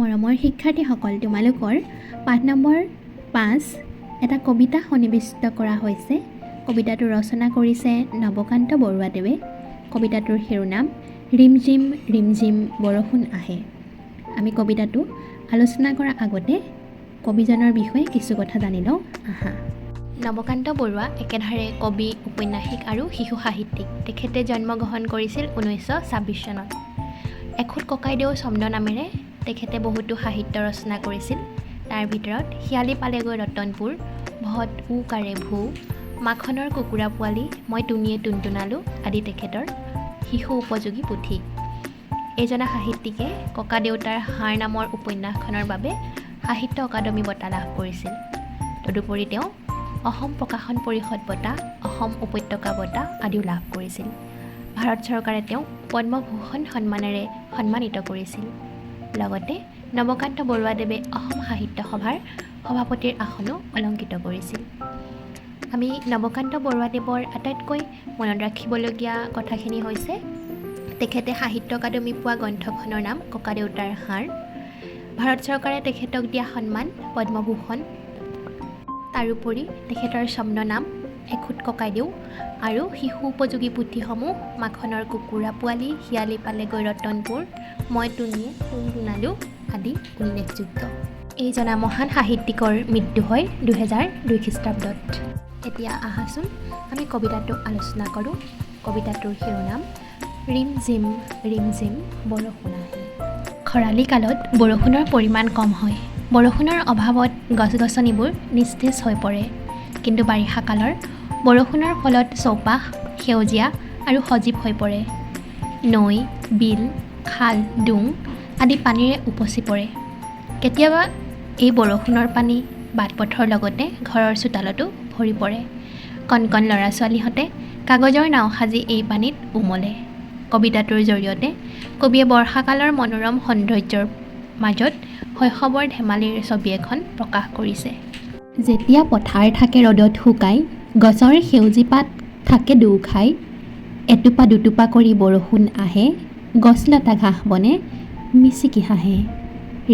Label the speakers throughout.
Speaker 1: মৰমৰ শিক্ষাৰ্থীসকল, তোমালোকৰ পাঠ নম্বৰ 5 এটা কবিতা সন্নিৱিষ্ট কৰা হৈছে। কবিতাটো ৰচনা কৰিছে নৱকান্ত বৰুৱাদেৱে। কবিতাটোৰ শিৰোনাম ৰিমঝিম ৰিমঝিম বৰষুণ আহে। আমি কবিতাটো আলোচনা কৰাৰ আগতে কবিজনৰ বিষয়ে কিছু কথা জানি লওঁ আহা। নৱকান্ত বৰুৱা একেধাৰে কবি, উপন্যাসিক আৰু শিশু সাহিত্যিক। তেখেতে জন্মগ্ৰহণ কৰিছিল 1926 চনত। এখুত ককাইদেউ ছন্দ নামেৰে তেখেতে বহুতো সাহিত্য ৰচনা কৰিছিল। তাৰ ভিতৰত শিয়ালি পালেগৈ ৰতনপুৰ, ভট উকাৰে ভূ, মাখনৰ কুকুৰা পোৱালি, মই টুনিয়ে টুনটুনালো আদি তেখেতৰ শিশু উপযোগী পুথি। এইজনা সাহিত্যিকে ককা দেউতাৰ হাড় নামৰ উপন্যাসখনৰ বাবে সাহিত্য অকাডেমী বঁটা লাভ কৰিছিল। তদুপৰি তেওঁ অসম প্ৰকাশন পৰিষদ বঁটা, অসম উপত্যকা বঁটা আদিও লাভ কৰিছিল। ভাৰত চৰকাৰে তেওঁক পদ্মভূষণ সন্মানেৰে সন্মানিত কৰিছিল। লগতে নৱকান্ত বৰুৱাদেৱে অসম সাহিত্য সভাৰ সভাপতিৰ আসনো অলংকৃত কৰিছিল। আমি নৱকান্ত বৰুৱাদেৱৰ আটাইতকৈ মনত ৰাখিবলগীয়া কথাখিনি হৈছে তেখেতে সাহিত্য অকাডেমী পোৱা গ্ৰন্থখনৰ নাম ককা দেউতাৰ হাড়। ভাৰত চৰকাৰে তেখেতক দিয়া সন্মান পদ্মভূষণ। তাৰোপৰি তেখেতৰ ছন্দ নাম এখুত ককাইদেউ আৰু শিশু উপযোগী পুথিসমূহ মাখনৰ কুকুৰা পোৱালি, শিয়ালি পালেগৈ ৰতনপুৰ, মই টুনিয়ে টুনটুনালো আদি উল্লেখযোগ্য। এইজনা মহান সাহিত্যিকৰ মৃত্যু হয় 2002 খ্ৰীষ্টাব্দত। এতিয়া আহাচোন আমি কবিতাটো আলোচনা কৰোঁ। কবিতাটোৰ শিৰোনাম ৰিমঝিম ৰিমঝিম বৰষুণ আহে। খৰালি কালত বৰষুণৰ পৰিমাণ কম হয়। বৰষুণৰ অভাৱত গছ গছনিবোৰ নিস্তেজ হৈ পৰে। কিন্তু বাৰিষা কালৰ বৰষুণৰ ফলত চৌপাশ সেউজীয়া আৰু সজীৱ হৈ পৰে। নৈ, বিল, খাল, ডুং আদি পানীৰে উপচি পৰে। কেতিয়াবা এই বৰষুণৰ পানী বাট পথৰ লগতে ঘৰৰ চোতালতো ভৰি পৰে। কণ কণ ল'ৰা ছোৱালীহঁতে কাগজৰ নাও সাজি এই পানীত উমলে। কবিতাটোৰ জৰিয়তে কবিয়ে বৰ্ষাকালৰ মনোৰম সৌন্দৰ্যৰ মাজত শৈশৱৰ ধেমালিৰ ছবি এখন প্ৰকাশ কৰিছে। যেতিয়া পথাৰ থাকে ৰ'দত শুকাই, গছৰ সেউজী পাত থাকে দু খাই, এটোপা দুটোপা কৰি বৰষুণ আহে, গছলতা ঘাঁহ বনে মিচিকি হাঁহে।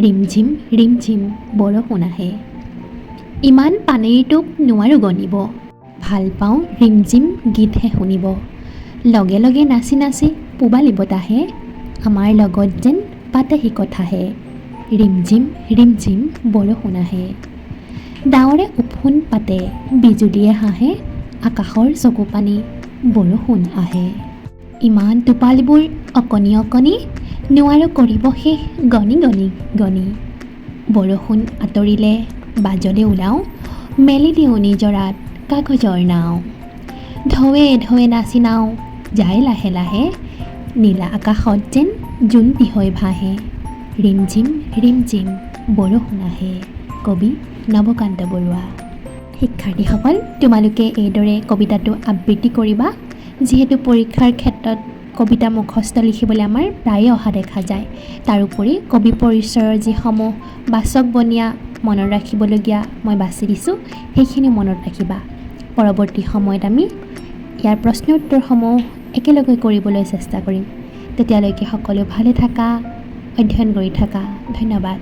Speaker 1: ৰিমঝিম ৰিমঝিম বৰষুণ আহে। ইমান পানীৰ টোপ নোৱাৰো গণিব, ভাল পাওঁ ৰিমঝিম গীতহে শুনিব। লগে লগে নাচি নাচি পূবালী বতাহে, আমাৰ লগত যেন পাতেহি কথাহে। ৰিমঝিম ৰিমঝিম বৰষুণ আহে। ডাৱৰে উফোন পাতে, বিজুলীয়ে হাঁহে, আকাশৰ চকু পানী বৰষুণ আহে। ইমান টোপালবোৰ অকণি অকণি, নোৱাৰো কৰিব শেষ গণি গণি গণি। বৰষুণ আঁতৰিলে বাজলে ওলাওঁ, মেলি দিওঁ নিজৰাত কাগজৰ নাও। ঢৌৱে ঢৌৱে নাচি নাও যায় লাহে লাহে, নীলা আকাশত যেন জোনটি হৈ ভাহে। ৰিমঝিম ৰিমঝিম বৰষুণ আহে। কবি নৱকান্ত বৰুৱা। শিক্ষাৰ্থীসকল, তোমালোকে এইদৰে কবিতাটো আবৃত্তি কৰিবা। যিহেতু পৰীক্ষাৰ ক্ষেত্ৰত কবিতা মুখস্থ লিখিবলৈ আমাৰ প্ৰায়ে অহা দেখা যায়। তাৰোপৰি কবি পৰিচয়ৰ যিসমূহ বাচকবনীয়া মনত ৰাখিবলগীয়া মই বাছি দিছোঁ, সেইখিনি মনত ৰাখিবা। পৰৱৰ্তী সময়ত আমি ইয়াৰ প্ৰশ্ন উত্তৰসমূহ একেলগে কৰিবলৈ চেষ্টা কৰিম। তেতিয়ালৈকে সকলো ভালে থাকা, অধ্যয়ন কৰি থাকা। ধন্যবাদ।